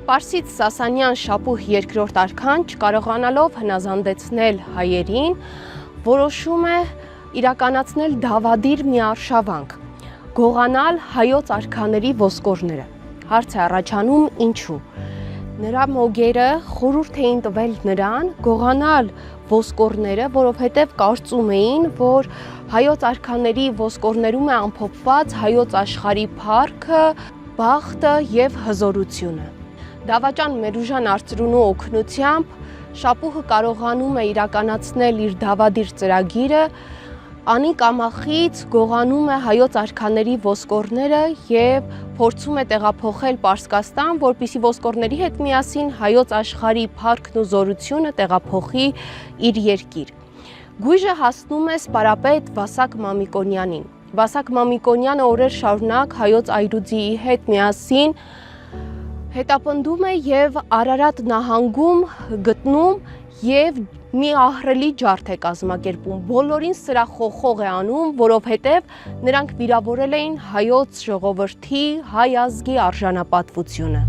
Պարսից Սասանյան Շապուհ երկրորդ արքան չկարողանալով հնազանդեցնել հայերին, որոշում է իրականացնել դավադիր մի արշավանք, գողանալ հայոց արքաների ոսկորները։ Հարց է առաջանում ինչու։ Նրա մոգերը խորհուրդ էին տվել նրան գողանալ ոսկորները, որովհետև կարծում էին, որ հայոց արքաների ոսկորներում է ամփոփված հայոց աշխարհի փառքը, բախտը եւ հզորությունը։ Դավաճան Մերուժան Արծրունու օգնությամբ Շապուհը կարողանում է իրականացնել իր դավադիր ծրագիրը, անի կամախից գողանում է հայոց արքաների ոսկորները եւ փորձում է տեղափոխել Պարսկաստան, որպեսզի ոսկորների հետ միասին հայոց աշխարհի փառքն ու զորությունը տեղափոխի իր երկիր։ Գույժը հասնում է սպարապետ Վասակ Մամիկոնյանին։ Վասակ Մամիկոնյանը օրեր շարունակ հայոց այրուձիի հետ միասին հետապնդում է եւ Արարատ նահանգում գտնում եւ մի ահռելի ջարդ է կազմակերպում, բոլորին սրախոխող է անում, որովհետև նրանք վիրավորել էին հայոց ժողովրդի, հայ ազգի արժանապատվությունը։